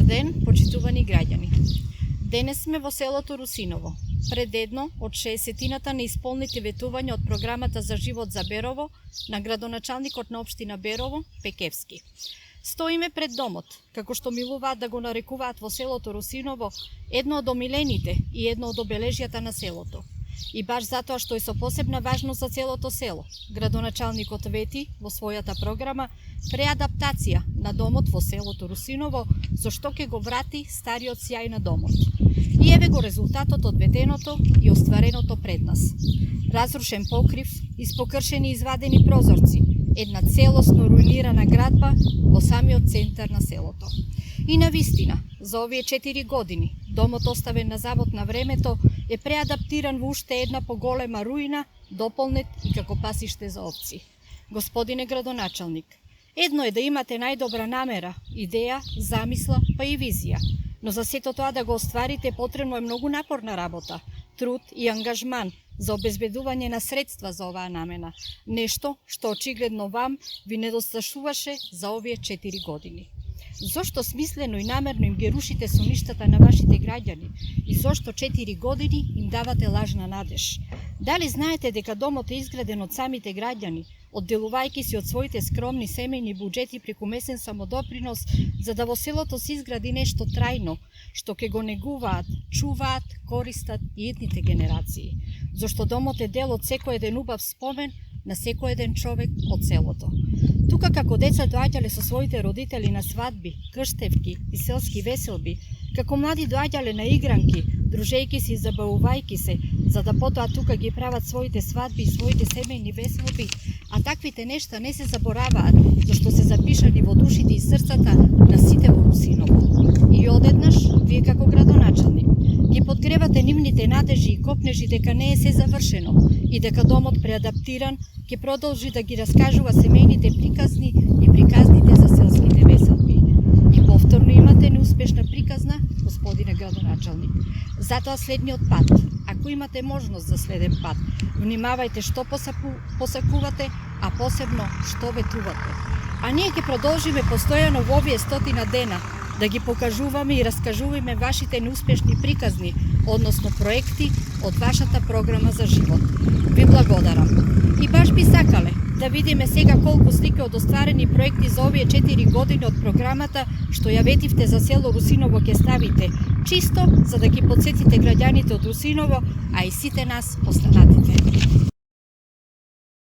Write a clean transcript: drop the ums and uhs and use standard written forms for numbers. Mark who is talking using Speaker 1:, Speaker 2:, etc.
Speaker 1: ден, почитувани граѓани. Денес сме во селото Русиново, пред едно од 60-тината неисполнети ветувања од програмата за живот за Берово на градоначалникот на општина Берово, Пекевски. Стоиме пред домот, како што милуваат да го нарекуваат во селото Русиново, едно од омилените и едно од обележјата на селото. И баш затоа што е со посебна важност за целото село, градоначалникот вети во својата програма преадаптација на домот во селото Русиново, со што ќе го врати стариот сјај на домот. И еве го резултатот од ветеното и оствареното пред нас. Разрушен покрив, испокршени и извадени прозорци, една целосно руинирана градба во самиот центар на селото. И навистина, за овие 4 години, домот оставен на завод на времето е преадаптиран во уште една поголема руина, дополнет и како пасиште за овци. Господине градоначалник, едно е да имате најдобра намера, идеја, замисла, па и визија, но за сето тоа да го остварите потребно е многу напорна работа, труд и ангажман за обезбедување на средства за оваа намена, нешто што очигледно вам ви недосташуваше за овие 4 години. Зошто смислено и намерно им ги рушите соништата на вашите граѓани и зошто 4 години им давате лажна надеж? Дали знаете дека домот е изграден од самите граѓани, одделувајќи се од своите скромни семејни буџети преку месен самодопринос, за да во селото се изгради нешто трајно, што ќе го негуваат, чуваат, користат и идните генерации? Зошто домот е дел од секој еден убав спомен на секој еден човек од селото. Тука како деца доаѓале со своите родители на свадби, крштевки и селски веселби, како млади доаѓале на игранки, дружејки се и забавувајки се, за да потоа тука ги прават своите свадби и своите семејни веселби, а таквите нешта не се забораваат, зашто се запишани во душите и срцата на сите во Русиново. И одеднаш, вие како градоначалник, ги подгревате нивните надежи и копнежи дека не е се завршено и дека домот преадаптиран ќе продолжи да ги раскажува семејните приказни и приказните за селските веселби. И повторно имате неуспешна приказна, господине градоначалник. Затоа следниот пат, ако имате можност за следен пат, внимавајте што посакувате, а посебно што ветувате. А ние ќе продолжиме постојано во овие 100 дена да ги покажуваме и раскажуваме вашите неуспешни приказни, односно проекти од вашата програма за живот. Ви благодарам. И баш би сакале да видиме сега колку слики од остварени проекти за овие 4 години од програмата што ја ветивте за село Русиново ќе ставите, чисто за да ги подсетите граѓаните од Русиново, а и сите нас останатите.